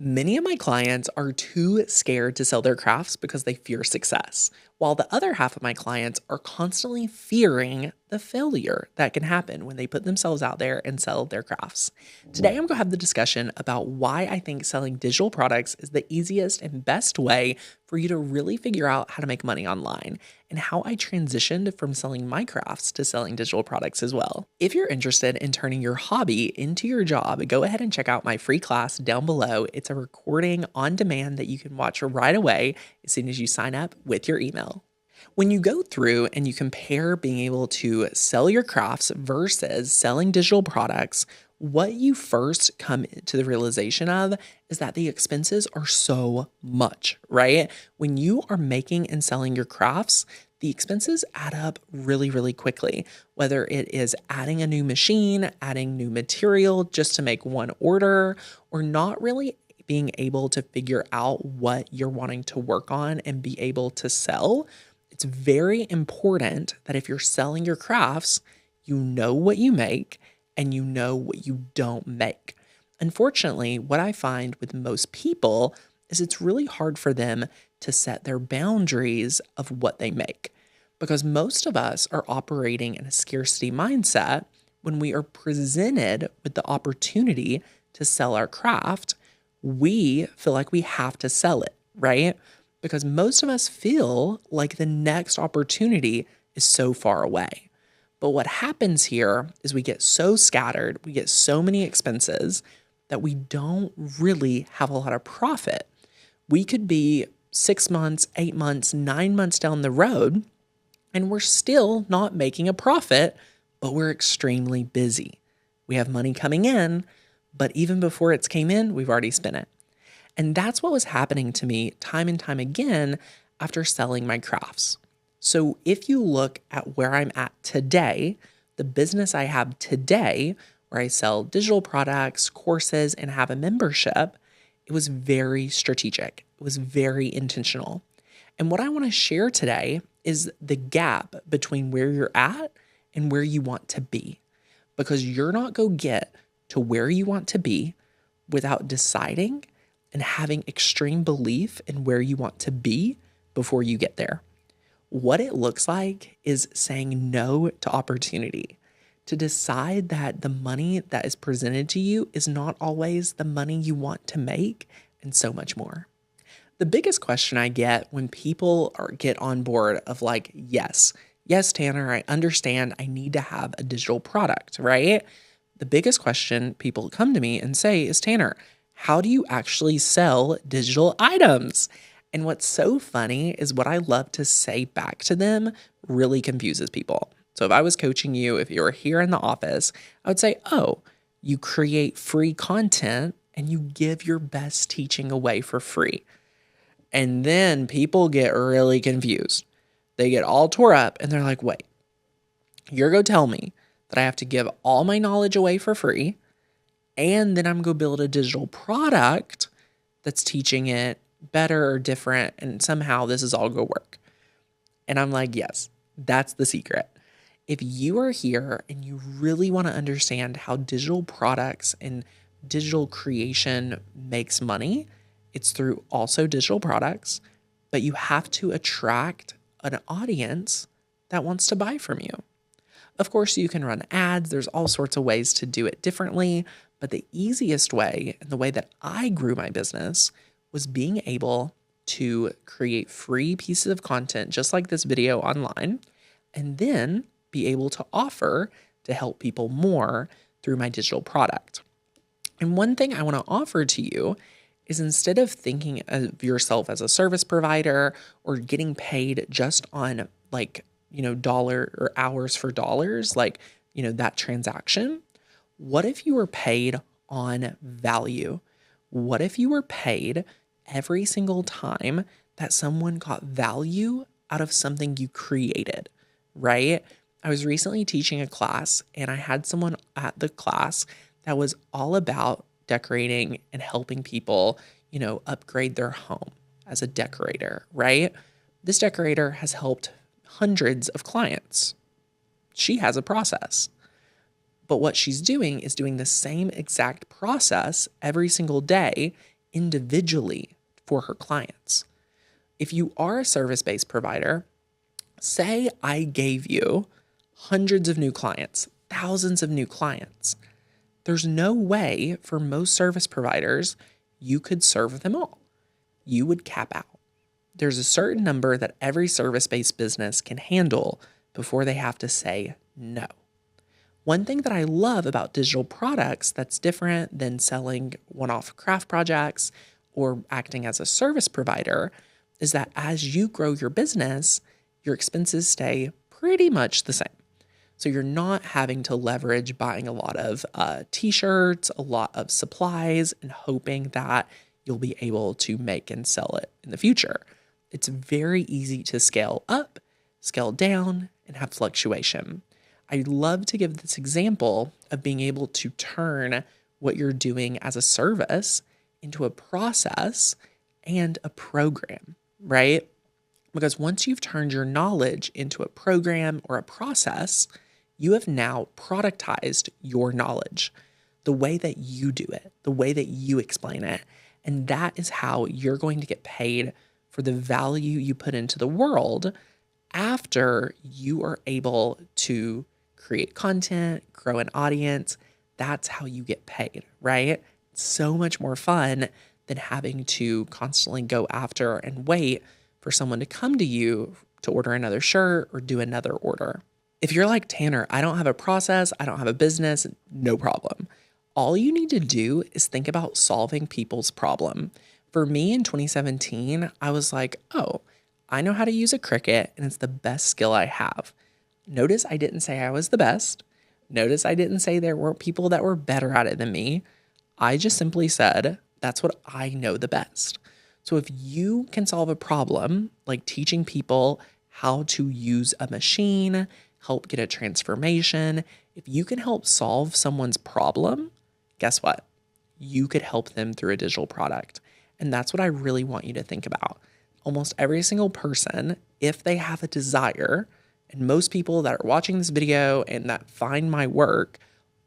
Many of my clients are too scared to sell their crafts because they fear success, while the other half of my clients are constantly fearing the failure that can happen when they put themselves out there and sell their crafts. Today, I'm going to have the discussion about why I think selling digital products is the easiest and best way for you to really figure out how to make money online, and how I transitioned from selling my crafts to selling digital products as well. If you're interested in turning your hobby into your job, go ahead and check out my free class down below. It's a recording on demand that you can watch right away as soon as you sign up with your email. When you go through and you compare being able to sell your crafts versus selling digital products, what you first come to the realization of is that the expenses are so much, right? When you are making and selling your crafts, the expenses add up really, really quickly, whether it is adding a new machine, adding new material just to make one order, or not really being able to figure out what you're wanting to work on and be able to sell. It's very important that if you're selling your crafts, you know what you make and you know what you don't make. Unfortunately, what I find with most people is it's really hard for them to set their boundaries of what they make, because most of us are operating in a scarcity mindset. When we are presented with the opportunity to sell our craft, we feel like we have to sell it, right? Because most of us feel like the next opportunity is so far away. But what happens here is we get so scattered, we get so many expenses that we don't really have a lot of profit. We could be 6 months, 8 months, 9 months down the road, and we're still not making a profit, but we're extremely busy. We have money coming in, but even before it's came in, we've already spent it. And that's what was happening to me time and time again after selling my crafts. So if you look at where I'm at today, the business I have today, where I sell digital products, courses, and have a membership, it was very strategic. It was very intentional. And what I want to share today is the gap between where you're at and where you want to be. Because you're not going to get to where you want to be without deciding and having extreme belief in where you want to be before you get there. What it looks like is saying no to opportunity, to decide that the money that is presented to you is not always the money you want to make, and so much more. The biggest question I get when people get on board of like, yes, Tanner, I understand I need to have a digital product, right? The biggest question people come to me and say is, Tanner, how do you actually sell digital items? And what's so funny is what I love to say back to them really confuses people. So if I was coaching you, if you were here in the office, I would say, oh, you create free content and you give your best teaching away for free. And then people get really confused. They get all tore up and they're like, wait, you're going to tell me that I have to give all my knowledge away for free, and then I'm going to build a digital product that's teaching it better or different, and somehow this is all going to work. And I'm like, yes, that's the secret. If you are here and you really want to understand how digital products and digital creation makes money, it's through also digital products, but you have to attract an audience that wants to buy from you. Of course, you can run ads. There's all sorts of ways to do it differently, but the easiest way, and the way that I grew my business, was being able to create free pieces of content just like this video online, and then be able to offer to help people more through my digital product. And one thing I want to offer to you is, instead of thinking of yourself as a service provider or getting paid just on dollar or hours for dollars, that transaction, what if you were paid on value? What if you were paid every single time that someone got value out of something you created, right? I was recently teaching a class and I had someone at the class that was all about decorating and helping people, upgrade their home as a decorator, right? This decorator has helped hundreds of clients. She has a process. But what she's doing is doing the same exact process every single day individually for her clients. If you are a service-based provider, say I gave you hundreds of new clients, thousands of new clients. There's no way for most service providers you could serve them all. You would cap out. There's a certain number that every service-based business can handle before they have to say no. One thing that I love about digital products that's different than selling one-off craft projects or acting as a service provider is that as you grow your business, your expenses stay pretty much the same. So you're not having to leverage buying a lot of t-shirts, a lot of supplies, and hoping that you'll be able to make and sell it in the future. It's very easy to scale up, scale down, and have fluctuation. I love to give this example of being able to turn what you're doing as a service into a process and a program, right? Because once you've turned your knowledge into a program or a process, you have now productized your knowledge, the way that you do it, the way that you explain it. And that is how you're going to get paid for the value you put into the world after you are able to create content, grow an audience. That's how you get paid, right? It's so much more fun than having to constantly go after and wait for someone to come to you to order another shirt or do another order. If you're like, Tanner, I don't have a process, I don't have a business, no problem. All you need to do is think about solving people's problem. For me in 2017, I was like, oh, I know how to use a Cricut and it's the best skill I have. Notice I didn't say I was the best. Notice I didn't say there weren't people that were better at it than me. I just simply said, that's what I know the best. So if you can solve a problem, like teaching people how to use a machine, help get a transformation, if you can help solve someone's problem, guess what? You could help them through a digital product. And that's what I really want you to think about. Almost every single person, if they have a desire, and most people that are watching this video and that find my work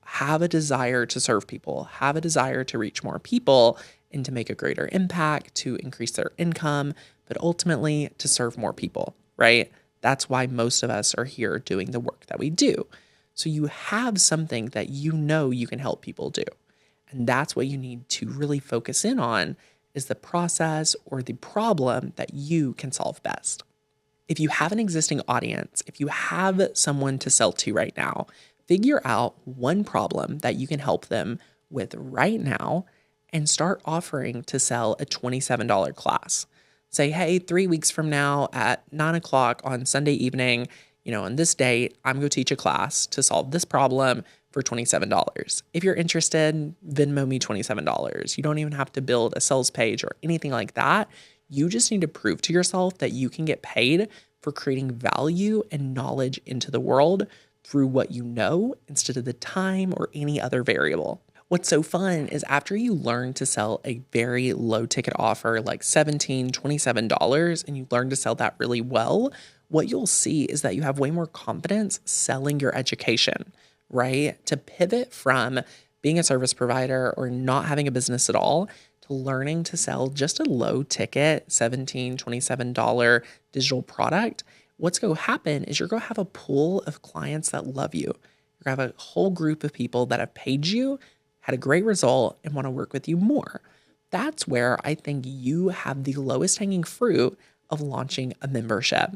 have a desire to serve people, have a desire to reach more people and to make a greater impact, to increase their income, but ultimately to serve more people, right? That's why most of us are here doing the work that we do. So you have something that you know you can help people do. And that's what you need to really focus in on is the process or the problem that you can solve best. If you have an existing audience, if you have someone to sell to right now, figure out one problem that you can help them with right now and start offering to sell a $27 class. Say, hey, 3 weeks from now at 9 o'clock on Sunday evening, on this date, I'm going to teach a class to solve this problem for $27. If you're interested, Venmo me $27. You don't even have to build a sales page or anything like that. You just need to prove to yourself that you can get paid for creating value and knowledge into the world through what you know instead of the time or any other variable. What's so fun is after you learn to sell a very low ticket offer like $17, $27, and you learn to sell that really well, what you'll see is that you have way more confidence selling your education, right? To pivot from being a service provider or not having a business at all to learning to sell just a low ticket $17, $27 digital product, what's going to happen is you're going to have a pool of clients that love you. You're going to have a whole group of people that have paid you, had a great result, and want to work with you more. That's where I think you have the lowest hanging fruit of launching a membership.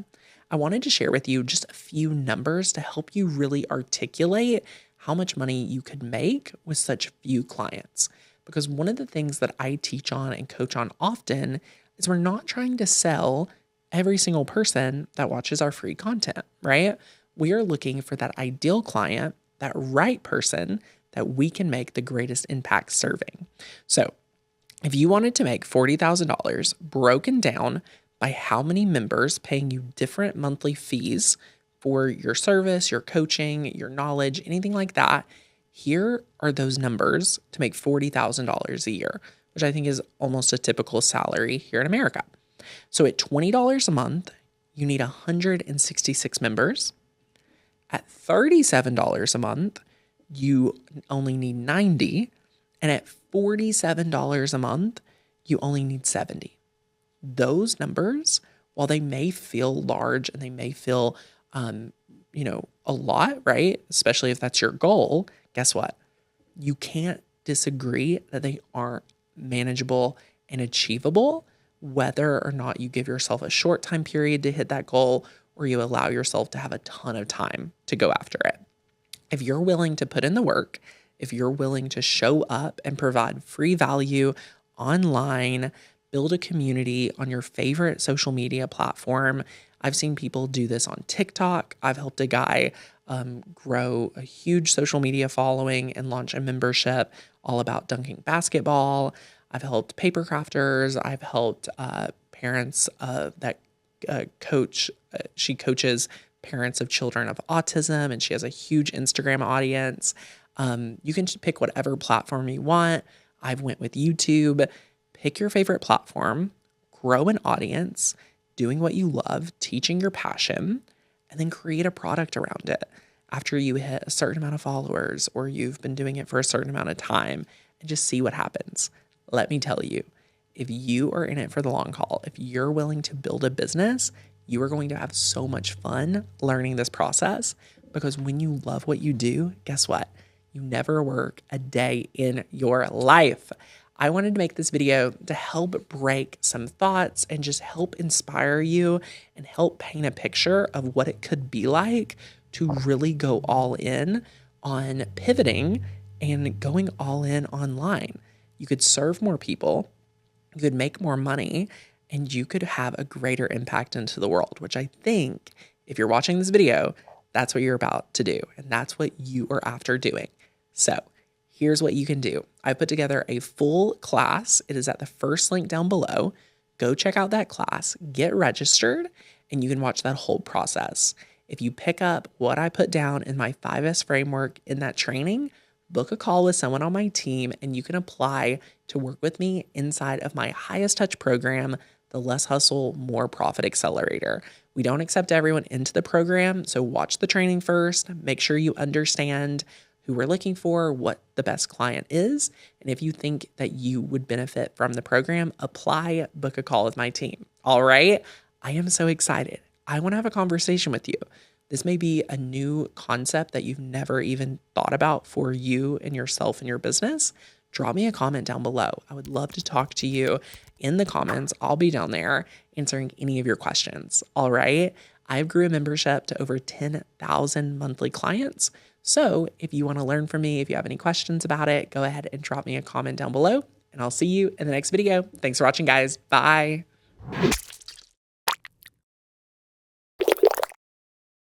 I wanted to share with you just a few numbers to help you really articulate how much money you could make with such few clients. Because one of the things that I teach on and coach on often is we're not trying to sell every single person that watches our free content, right? We are looking for that ideal client, that right person that we can make the greatest impact serving. So if you wanted to make $40,000 broken down by how many members paying you different monthly fees for your service, your coaching, your knowledge, anything like that, here are those numbers to make $40,000 a year, which I think is almost a typical salary here in America. So at $20 a month, you need 166 members. At $37 a month, you only need 90. And at $47 a month, you only need 70. Those numbers, while they may feel large and they may feel, a lot, right? Especially if that's your goal, guess what? You can't disagree that they aren't manageable and achievable, whether or not you give yourself a short time period to hit that goal or you allow yourself to have a ton of time to go after it. If you're willing to put in the work, if you're willing to show up and provide free value online, build a community on your favorite social media platform. I've seen people do this on TikTok. I've helped a guy grow a huge social media following and launch a membership all about dunking basketball. I've helped paper crafters. I've helped parents that coach. She coaches parents of children of autism, and she has a huge Instagram audience. You can just pick whatever platform you want. I've went with YouTube. Pick your favorite platform, grow an audience, doing what you love, teaching your passion, and then create a product around it. After you hit a certain amount of followers or you've been doing it for a certain amount of time, and just see what happens. Let me tell you, if you are in it for the long haul, if you're willing to build a business, you are going to have so much fun learning this process, because when you love what you do, guess what? You never work a day in your life. I wanted to make this video to help break some thoughts and just help inspire you and help paint a picture of what it could be like to really go all in on pivoting and going all in online. You could serve more people, you could make more money, and you could have a greater impact into the world, which I think if you're watching this video, that's what you're about to do. And that's what you are after doing. So here's what you can do. I put together a full class. It is at the first link down below. Go check out that class, get registered, and you can watch that whole process. If you pick up what I put down in my 5S framework in that training, book a call with someone on my team, and you can apply to work with me inside of my highest touch program, the Less Hustle, More Profit Accelerator. We don't accept everyone into the program, so watch the training first. Make sure you understand who we're looking for, what the best client is, and if you think that you would benefit from the program, apply, book a call with my team. All right? I am so excited. I want to have a conversation with you. This may be a new concept that you've never even thought about for you and yourself and your business. Drop me a comment down below. I would love to talk to you in the comments. I'll be down there answering any of your questions. All right? I've grew a membership to over 10,000 monthly clients. So if you want to learn from me, if you have any questions about it, go ahead and drop me a comment down below, and I'll see you in the next video. Thanks for watching, guys. Bye.